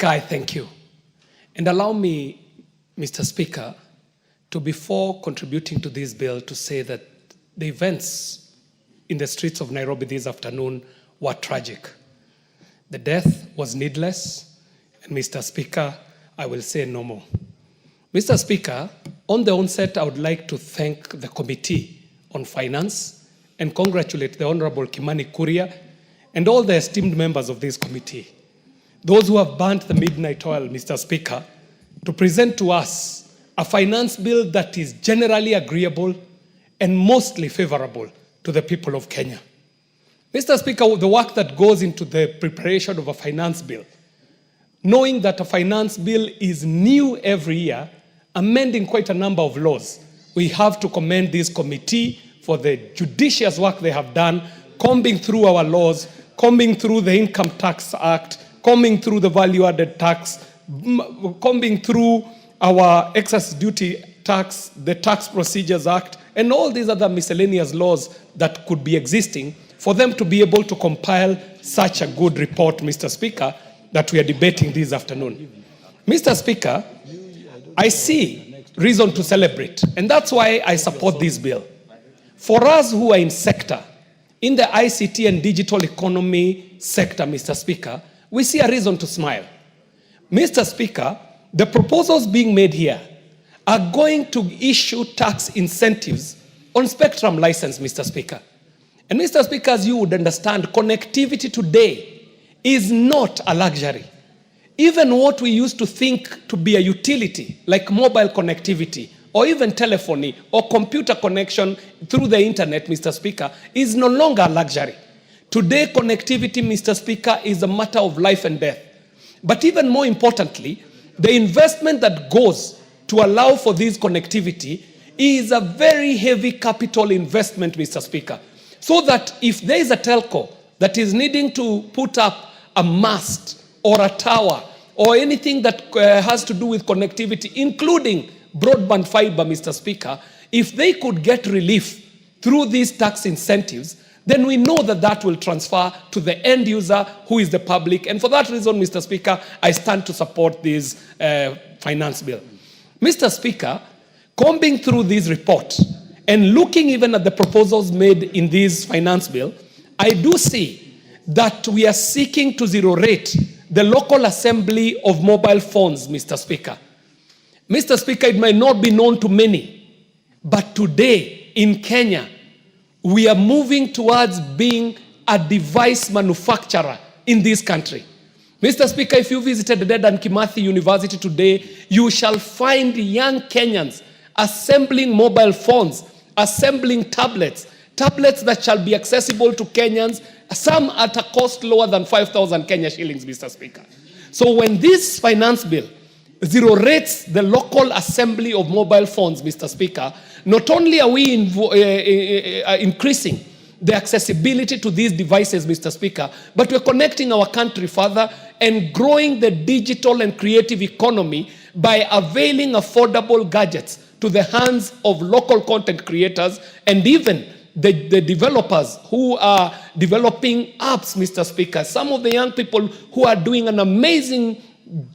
I thank you. And allow me, Mr. Speaker, to before contributing to this bill to say that the events in the streets of Nairobi this afternoon were tragic. The death was needless, and Mr. Speaker, I will say no more. Mr. Speaker, on the onset, I would like to thank the Committee on Finance and congratulate the Honorable Kimani Kuria and all the esteemed members of this committee, those who have burnt the midnight oil, Mr. Speaker, to present to us a finance bill that is generally agreeable and mostly favorable to the people of Kenya. Mr. Speaker, the work that goes into the preparation of a finance bill, knowing that a finance bill is new every year, amending quite a number of laws, we have to commend this committee for the judicious work they have done, combing through our laws, combing through the Income Tax Act, combing through the value-added tax, combing through our excess duty tax, the Tax Procedures Act, and all these other miscellaneous laws that could be existing for them to be able to compile such a good report, Mr. Speaker, that we are debating this afternoon. Mr. Speaker, I see reason to celebrate, and that's why I support this bill. For us who are in sector, in the ICT and digital economy sector, Mr. Speaker, we see a reason to smile. Mr. Speaker, the proposals being made here are going to issue tax incentives on spectrum license, Mr. Speaker. And Mr. Speaker, as you would understand, connectivity today is not a luxury. Even what we used to think to be a utility, like mobile connectivity, or even telephony, or computer connection through the internet, Mr. Speaker, is no longer a luxury. Today, connectivity, Mr. Speaker, is a matter of life and death. But even more importantly, the investment that goes to allow for this connectivity is a very heavy capital investment, Mr. Speaker. So that if there is a telco that is needing to put up a mast or a tower or anything that has to do with connectivity, including broadband fiber, Mr. Speaker, if they could get relief through these tax incentives, then we know that that will transfer to the end user, who is the public. And for that reason, Mr. Speaker, I stand to support this finance bill. Mr. Speaker, combing through this report and looking even at the proposals made in this finance bill, I do see that we are seeking to zero rate the local assembly of mobile phones, Mr. Speaker. Mr. Speaker, it might not be known to many, but today in Kenya, we are moving towards being a device manufacturer in this country. Mr. Speaker, if you visited Dedan Kimathi University today, you shall find young Kenyans assembling mobile phones, assembling tablets that shall be accessible to Kenyans, some at a cost lower than 5,000 Kenya shillings, Mr. Speaker. So when this finance bill zero rates the local assembly of mobile phones, Mr. Speaker, not only are we increasing the accessibility to these devices, Mr. Speaker, but we're connecting our country further and growing the digital and creative economy by availing affordable gadgets to the hands of local content creators and even the developers who are developing apps, Mr. Speaker. Some of the young people who are doing an amazing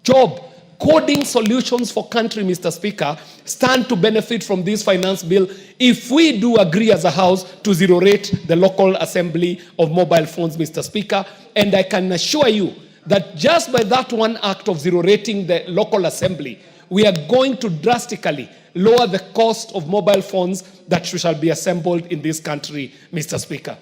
job coding solutions for country, Mr. Speaker, stand to benefit from this finance bill if we do agree as a House to zero rate the local assembly of mobile phones, Mr. Speaker. And I can assure you that just by that one act of zero rating the local assembly, we are going to drastically lower the cost of mobile phones that shall be assembled in this country, Mr. Speaker.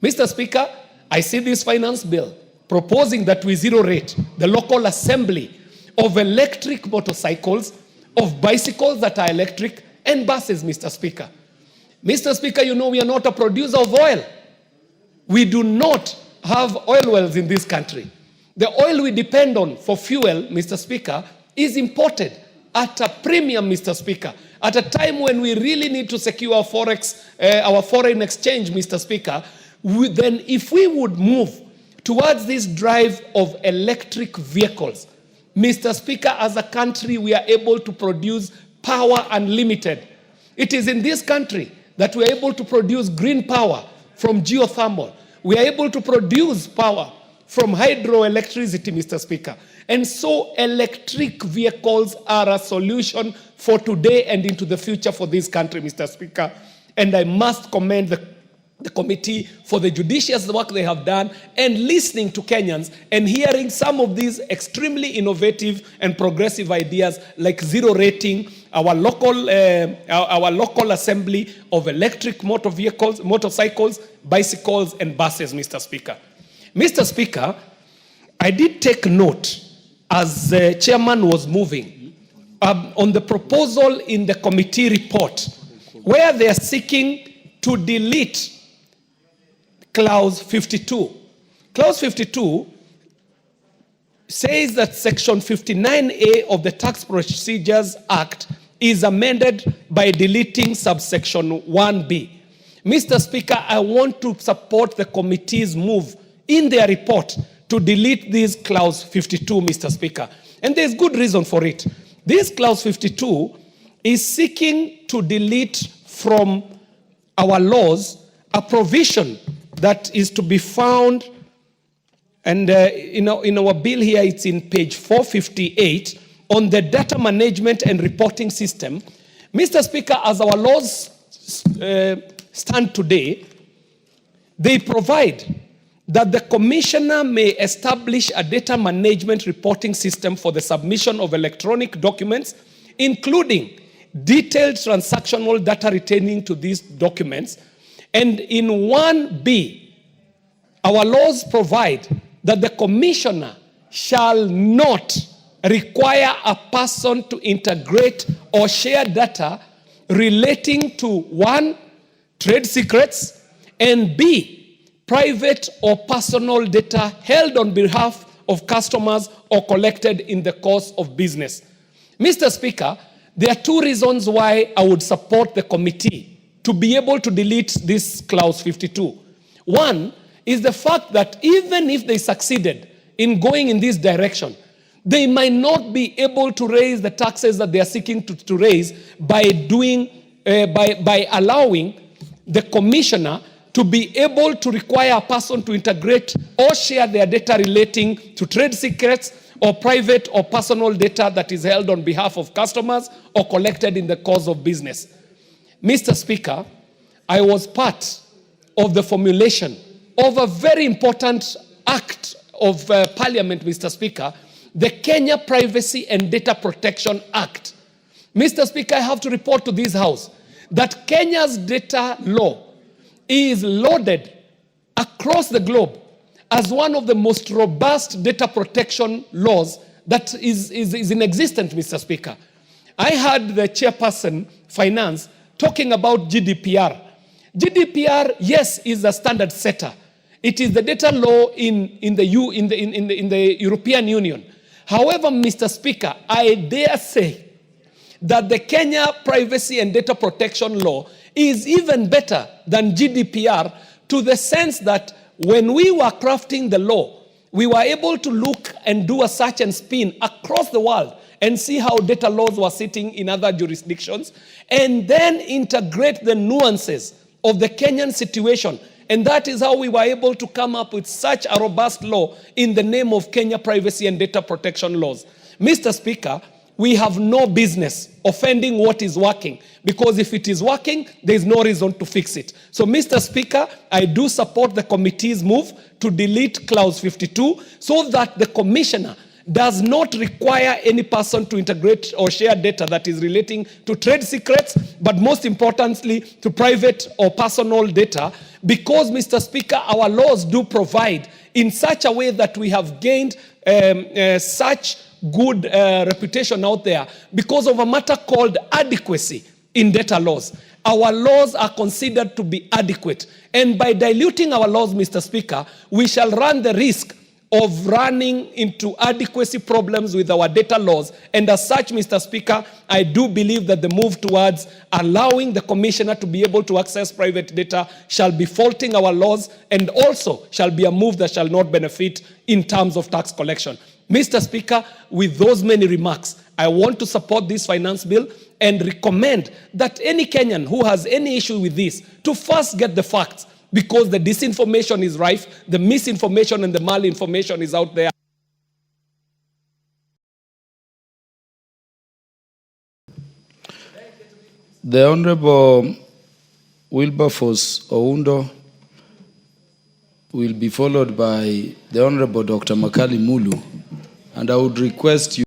Mr. Speaker, I see this finance bill proposing that we zero rate the local assembly of electric motorcycles, of bicycles that are electric, and buses, Mr. Speaker. Mr. Speaker, you know we are not a producer of oil. We do not have oil wells in this country. The oil we depend on for fuel, Mr. Speaker, is imported at a premium, Mr. Speaker, at a time when we really need to secure our foreign exchange, Mr. Speaker. Then if we would move towards this drive of electric vehicles, Mr. Speaker, as a country, we are able to produce power unlimited. It is in this country that we are able to produce green power from geothermal. We are able to produce power from hydroelectricity, Mr. Speaker. And so electric vehicles are a solution for today and into the future for this country, Mr. Speaker. And I must commend the committee for the judicious work they have done and listening to Kenyans and hearing some of these extremely innovative and progressive ideas like zero rating, our local assembly of electric motor vehicles, motorcycles, bicycles, and buses, Mr. Speaker. Mr. Speaker, I did take note as the chairman was moving on the proposal in the committee report where they are seeking to delete clause 52. Clause 52 says that section 59A of the Tax Procedures Act is amended by deleting subsection 1B. Mr. Speaker, I want to support the committee's move in their report to delete this clause 52, Mr. Speaker. And there's good reason for it. This clause 52 is seeking to delete from our laws a provision that is to be found, and in our bill here, it's in page 458, on the data management and reporting system. Mr. Speaker, as our laws stand today, they provide that the commissioner may establish a data management reporting system for the submission of electronic documents, including detailed transactional data retaining to these documents. And in 1B, our laws provide that the commissioner shall not require a person to integrate or share data relating to 1, trade secrets, and B, private or personal data held on behalf of customers or collected in the course of business. Mr. Speaker, there are two reasons why I would support the committee to be able to delete this clause 52. One is the fact that even if they succeeded in going in this direction, they might not be able to raise the taxes that they are seeking to raise by allowing the commissioner to be able to require a person to integrate or share their data relating to trade secrets or private or personal data that is held on behalf of customers or collected in the course of business. Mr. Speaker, I was part of the formulation of a very important act of Parliament, Mr. Speaker, the Kenya Privacy and Data Protection Act. Mr. Speaker, I have to report to this House that Kenya's data law is lauded across the globe as one of the most robust data protection laws that is in existence, Mr. Speaker. I heard the chairperson, Finance, talking about GDPR. GDPR, yes, is a standard setter. It is the data law in the European Union. However, Mr. Speaker, I dare say that the Kenya Privacy and Data Protection Law is even better than GDPR, to the sense that when we were crafting the law, we were able to look and do a search and spin across the world and see how data laws were sitting in other jurisdictions, and then integrate the nuances of the Kenyan situation. And that is how we were able to come up with such a robust law in the name of Kenya Privacy and Data Protection Laws. Mr. Speaker, we have no business offending what is working, because if it is working, there is no reason to fix it. So, Mr. Speaker, I do support the committee's move to delete clause 52 so that the commissioner does not require any person to integrate or share data that is relating to trade secrets, but most importantly, to private or personal data, because, Mr. Speaker, our laws do provide in such a way that we have gained such good reputation out there because of a matter called adequacy in data laws. Our laws are considered to be adequate. And by diluting our laws, Mr. Speaker, we shall run the risk of running into adequacy problems with our data laws. And as such, Mr. Speaker, I do believe that the move towards allowing the commissioner to be able to access private data shall be faulting our laws, and also shall be a move that shall not benefit in terms of tax collection. Mr. Speaker, with those many remarks, I want to support this finance bill and recommend that any Kenyan who has any issue with this to first get the facts, because the disinformation is rife, the misinformation and the malinformation is out there. The Honorable Wilberforce Oundo will be followed by the Honorable Dr. Makali Mulu, and I would request you